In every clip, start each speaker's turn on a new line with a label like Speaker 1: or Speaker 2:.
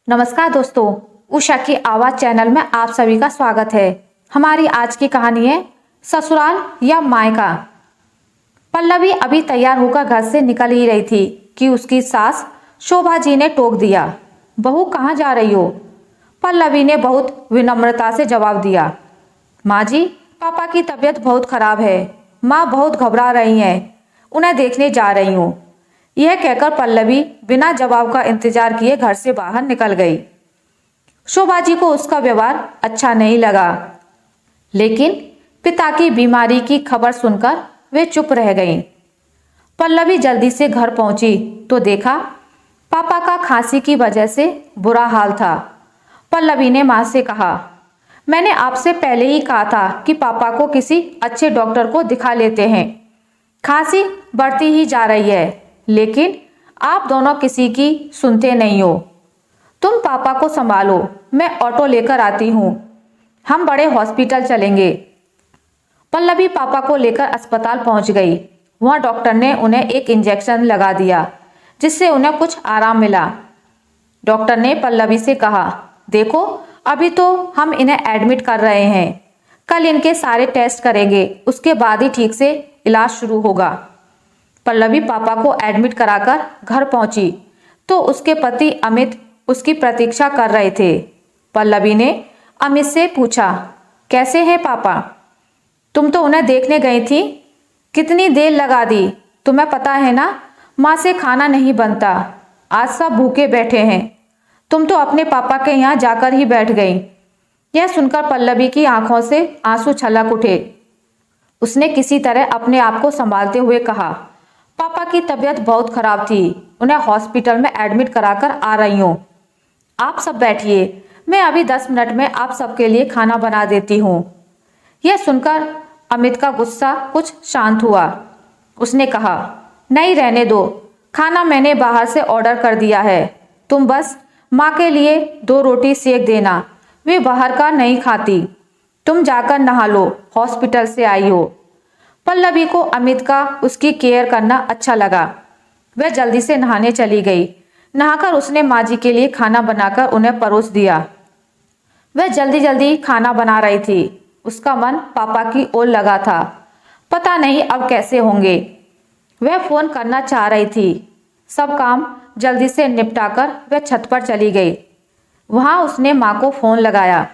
Speaker 1: नमस्कार दोस्तों, उषा की आवाज चैनल में आप सभी का स्वागत है। हमारी आज की कहानी है ससुराल या मायका। पल्लवी अभी तैयार होकर घर से निकल ही रही थी कि उसकी सास शोभा जी ने टोक दिया। बहू कहाँ जा रही हो? पल्लवी ने बहुत विनम्रता से जवाब दिया। माँ जी, पापा की तबीयत बहुत खराब है। माँ बहुत घबरा रही हैं, उन्हें देखने जा रही हूँ। यह कहकर पल्लवी बिना जवाब का इंतजार किए घर से बाहर निकल गई। शोभा जी को उसका व्यवहार अच्छा नहीं लगा, लेकिन पिता की बीमारी की खबर सुनकर वे चुप रह गईं। पल्लवी जल्दी से घर पहुंची तो देखा पापा का खांसी की वजह से बुरा हाल था। पल्लवी ने मां से कहा, मैंने आपसे पहले ही कहा था कि पापा को किसी अच्छे डॉक्टर को दिखा लेते हैं। खांसी बढ़ती ही जा रही है, लेकिन आप दोनों किसी की सुनते नहीं हो। तुम पापा को संभालो, मैं ऑटो लेकर आती हूँ। हम बड़े हॉस्पिटल चलेंगे। पल्लवी पापा को लेकर अस्पताल पहुंच गई। वहां डॉक्टर ने उन्हें एक इंजेक्शन लगा दिया, जिससे उन्हें कुछ आराम मिला। डॉक्टर ने पल्लवी से कहा, देखो अभी तो हम इन्हें एडमिट कर रहे हैं, कल इनके सारे टेस्ट करेंगे, उसके बाद ही ठीक से इलाज शुरू होगा। पल्लवी पापा को एडमिट कराकर घर पहुंची तो उसके पति अमित उसकी प्रतीक्षा कर रहे थे। पल्लवी ने अमित से पूछा, कैसे हैं पापा? तुम तो उन्हें देखने गई थी, कितनी देर लगा दी? तुम्हें पता है ना, माँ से खाना नहीं बनता। आज सब भूखे बैठे हैं, तुम तो अपने पापा के यहाँ जाकर ही बैठ गई। यह सुनकर पल्लवी की आंखों से आंसू छलक उठे। उसने किसी तरह अपने आप को संभालते हुए कहा, पापा की तबीयत बहुत खराब थी, उन्हें हॉस्पिटल में एडमिट कराकर आ रही हूँ। आप सब बैठिए, मैं अभी 10 मिनट में आप सबके लिए खाना बना देती हूँ। यह सुनकर अमित का गुस्सा कुछ शांत हुआ। उसने कहा, नहीं रहने दो, खाना मैंने बाहर से ऑर्डर कर दिया है। तुम बस माँ के लिए 2 रोटी सेक देना, वे बाहर का नहीं खाती। तुम जाकर नहा लो, हॉस्पिटल से आई हो। पल्लवी को अमित का उसकी केयर करना अच्छा लगा। वह जल्दी से नहाने चली गई। नहाकर उसने माँ जी के लिए खाना बनाकर उन्हें परोस दिया। वह जल्दी जल्दी खाना बना रही थी। उसका मन पापा की ओर लगा था। पता नहीं अब कैसे होंगे। वह फोन करना चाह रही थी। सब काम जल्दी से निपटाकर वह छत पर चली गई। वहां उसने माँ को फोन लगाया।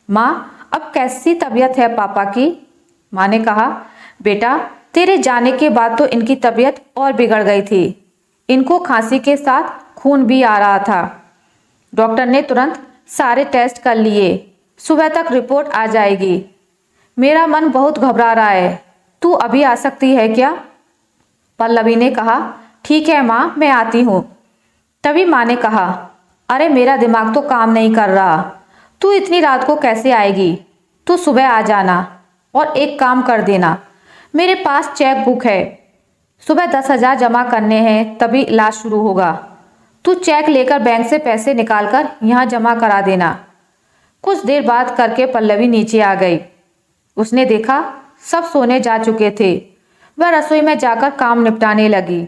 Speaker 1: माँ, अब कैसी तबीयत है पापा की? माँ ने कहा, बेटा तेरे जाने के बाद तो इनकी तबीयत और बिगड़ गई थी। इनको खांसी के साथ खून भी आ रहा था। डॉक्टर ने तुरंत सारे टेस्ट कर लिए, सुबह तक रिपोर्ट आ जाएगी। मेरा मन बहुत घबरा रहा है, तू अभी आ सकती है क्या? पल्लवी ने कहा, ठीक है माँ, मैं आती हूँ। तभी माँ ने कहा, अरे मेरा दिमाग तो काम नहीं कर रहा, तू इतनी रात को कैसे आएगी? तू सुबह आ जाना और एक काम कर देना, मेरे पास चेक बुक है, सुबह 10,000 जमा करने हैं, तभी इलाज शुरू होगा। तू चेक लेकर बैंक से पैसे निकालकर यहाँ जमा करा देना। कुछ देर बाद करके पल्लवी नीचे आ गई। उसने देखा सब सोने जा चुके थे। वह रसोई में जाकर काम निपटाने लगी।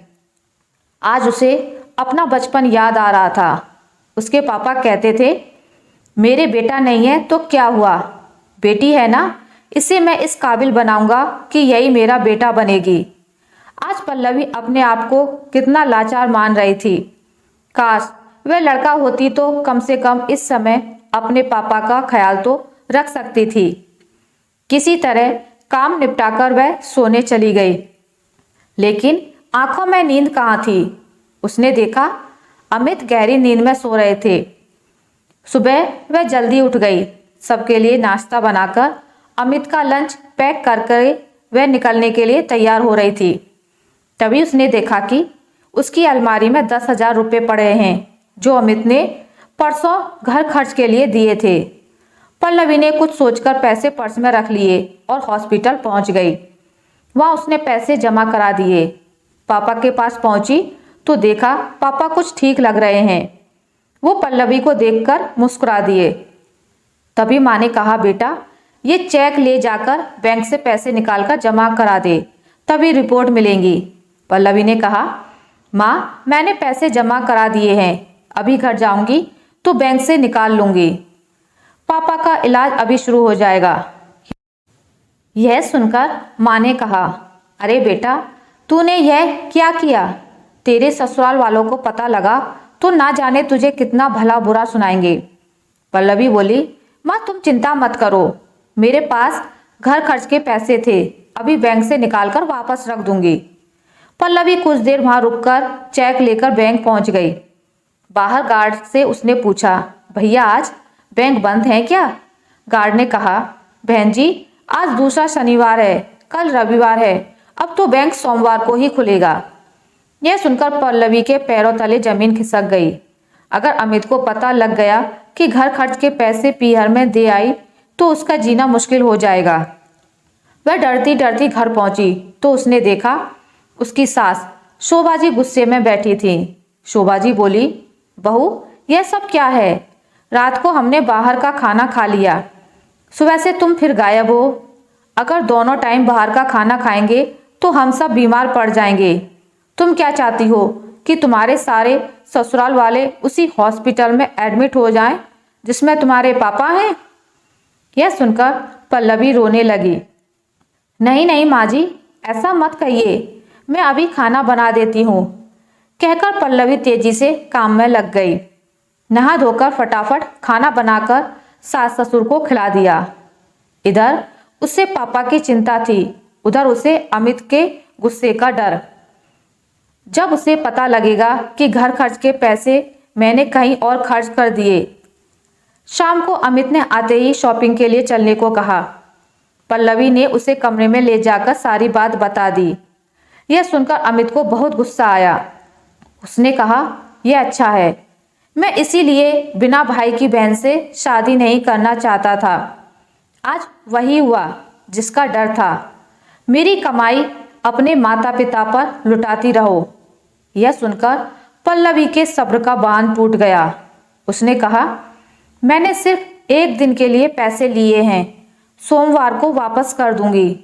Speaker 1: आज उसे अपना बचपन याद आ रहा था। उसके पापा कहते थे, मेरे बेटा नहीं है तो क्या हुआ, बेटी है ना, इसे मैं इस काबिल बनाऊंगा कि यही मेरा बेटा बनेगी। आज पल्लवी अपने आप को कितना लाचार मान रही थी। काश वह लड़का होती तो कम से कम इस समय अपने पापा का ख्याल तो रख सकती थी। किसी तरह काम निपटाकर वह सोने चली गई, लेकिन आंखों में नींद कहाँ थी। उसने देखा अमित गहरी नींद में सो रहे थे। सुबह वह जल्दी उठ गई। सबके लिए नाश्ता बनाकर अमित का लंच पैक कर वह निकलने के लिए तैयार हो रही थी। तभी उसने देखा कि उसकी अलमारी में 10,000 रुपये पड़े हैं, जो अमित ने परसों घर खर्च के लिए दिए थे। पल्लवी ने कुछ सोचकर पैसे पर्स में रख लिए और हॉस्पिटल पहुंच गई। वहां उसने पैसे जमा करा दिए। पापा के पास पहुंची तो देखा पापा कुछ ठीक लग रहे हैं। वो पल्लवी को देखकर मुस्कुरा दिए। तभी माँ ने कहा, बेटा ये चेक ले जाकर बैंक से पैसे निकालकर जमा करा दे, तभी रिपोर्ट मिलेंगी। पल्लवी ने कहा, माँ मैंने पैसे जमा करा दिए हैं, अभी घर जाऊंगी तो बैंक से निकाल लूंगी। पापा का इलाज अभी शुरू हो जाएगा। यह सुनकर माँ ने कहा, अरे बेटा, तूने यह क्या किया? तेरे ससुराल वालों को पता लगा तो ना जाने तुझे कितना भला बुरा सुनाएंगे। पल्लवी बोली, माँ तुम चिंता मत करो, मेरे पास घर खर्च के पैसे थे, अभी बैंक से निकालकर वापस रख दूंगी। पल्लवी कुछ देर वहां रुककर चेक लेकर बैंक पहुंच गई। बाहर गार्ड से उसने पूछा, भैया आज बैंक बंद है क्या? गार्ड ने कहा, बहन जी आज दूसरा शनिवार है, कल रविवार है, अब तो बैंक सोमवार को ही खुलेगा। यह सुनकर पल्लवी के पैरों तले जमीन खिसक गई। अगर अमित को पता लग गया कि घर खर्च के पैसे पीहर में दे आई तो उसका जीना मुश्किल हो जाएगा। वह डरती डरती घर पहुंची तो उसने देखा उसकी सास शोभाजी गुस्से में बैठी थी। शोभाजी बोली, बहू यह सब क्या है? रात को हमने बाहर का खाना खा लिया, सुबह से तुम फिर गायब हो। अगर दोनों टाइम बाहर का खाना खाएंगे तो हम सब बीमार पड़ जाएंगे। तुम क्या चाहती हो कि तुम्हारे सारे ससुराल वाले उसी हॉस्पिटल में एडमिट हो जाएं जिसमें तुम्हारे पापा हैं? यह सुनकर पल्लवी रोने लगी। नहीं नहीं माँ जी, ऐसा मत कहिए, मैं अभी खाना बना देती हूँ। कहकर पल्लवी तेजी से काम में लग गई। नहा धोकर फटाफट खाना बनाकर सास ससुर को खिला दिया। इधर उसे पापा की चिंता थी, उधर उसे अमित के गुस्से का डर। जब उसे पता लगेगा कि घर खर्च के पैसे मैंने कहीं और खर्च कर दिए। शाम को अमित ने आते ही शॉपिंग के लिए चलने को कहा। पल्लवी ने उसे कमरे में ले जाकर सारी बात बता दी। यह सुनकर अमित को बहुत गुस्सा आया। उसने कहा, यह अच्छा है, मैं इसीलिए बिना भाई की बहन से शादी नहीं करना चाहता था। आज वही हुआ जिसका डर था। मेरी कमाई अपने माता पिता पर लुटाती रहो। यह सुनकर पल्लवी के सब्र का बांध टूट गया। उसने कहा, मैंने सिर्फ एक दिन के लिए पैसे लिए हैं, सोमवार को वापस कर दूंगी।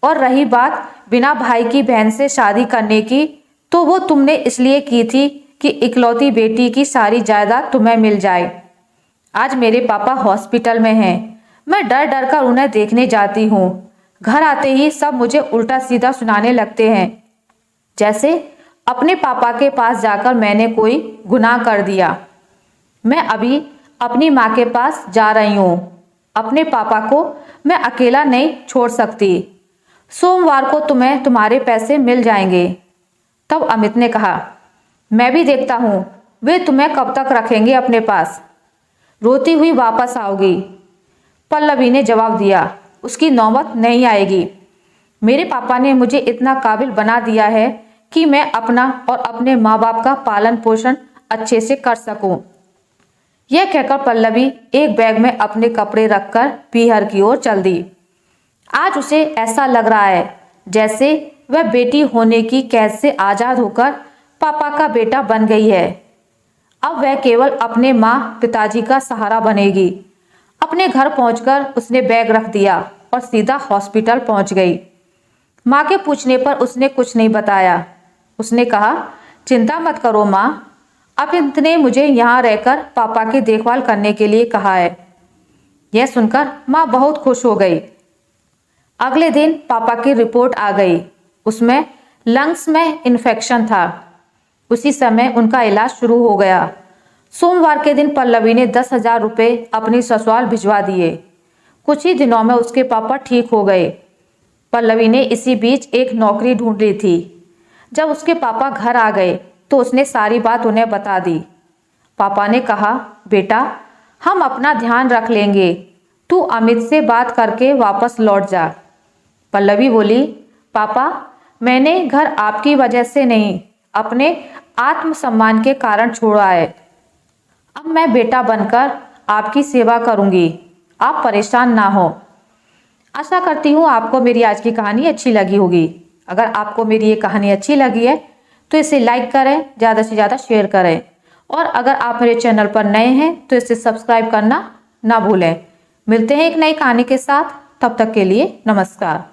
Speaker 1: और रही बात बिना भाई की बहन से शादी करने की, तो वो तुमने इसलिए की थी कि इकलौती बेटी की सारी जायदाद तुम्हें मिल जाए। आज मेरे पापा हॉस्पिटल में हैं, मैं डर डर कर उन्हें देखने जाती हूँ। घर आते ही सब मुझे उल्टा सीधा सुनाने लगते हैं, जैसे अपने पापा के पास जाकर मैंने कोई गुनाह कर दिया। मैं अभी अपनी माँ के पास जा रही हूँ। अपने पापा को मैं अकेला नहीं छोड़ सकती। सोमवार को तुम्हें तुम्हारे पैसे मिल जाएंगे। तब अमित ने कहा, मैं भी देखता हूँ वे तुम्हें कब तक रखेंगे अपने पास, रोती हुई वापस आओगी। पल्लवी ने जवाब दिया, उसकी नौबत नहीं आएगी। मेरे पापा ने मुझे इतना काबिल बना दिया है कि मैं अपना और अपने माँ बाप का पालन पोषण अच्छे से कर सकूं। यह कहकर पल्लवी एक बैग में अपने कपड़े रखकर पीहर की ओर चल दी। आज उसे ऐसा लग रहा है जैसे वह बेटी होने की कैद से आज़ाद होकर पापा का बेटा बन गई है। अब वह केवल अपने माँ पिताजी का सहारा बनेगी। अपने घर पहुंचकर उसने बैग रख दिया और सीधा हॉस्पिटल पहुंच गई। माँ के पूछने पर उसने कुछ नहीं बताया। उसने कहा, चिंता मत करो माँ, अमित ने मुझे यहाँ रहकर पापा की देखभाल करने के लिए कहा है। यह सुनकर माँ बहुत खुश हो गई। अगले दिन पापा की रिपोर्ट आ गई। उसमें लंग्स में इन्फेक्शन था। उसी समय उनका इलाज शुरू हो गया। सोमवार के दिन पल्लवी ने 10,000 रुपये अपनी ससुराल भिजवा दिए। कुछ ही दिनों में उसके पापा ठीक हो गए। पल्लवी ने इसी बीच एक नौकरी ढूंढ ली थी। जब उसके पापा घर आ गए तो उसने सारी बात उन्हें बता दी। पापा ने कहा, बेटा हम अपना ध्यान रख लेंगे, तू अमित से बात करके वापस लौट जा। पल्लवी बोली, पापा मैंने घर आपकी वजह से नहीं, अपने आत्मसम्मान के कारण छोड़ा है। अब मैं बेटा बनकर आपकी सेवा करूंगी, आप परेशान ना हो। आशा करती हूँ आपको मेरी आज की कहानी अच्छी लगी होगी। अगर आपको मेरी ये कहानी अच्छी लगी है तो इसे लाइक करें, ज़्यादा से ज़्यादा शेयर करें। और अगर आप मेरे चैनल पर नए हैं तो इसे सब्सक्राइब करना ना भूलें। मिलते हैं एक नई कहानी के साथ, तब तक के लिए नमस्कार।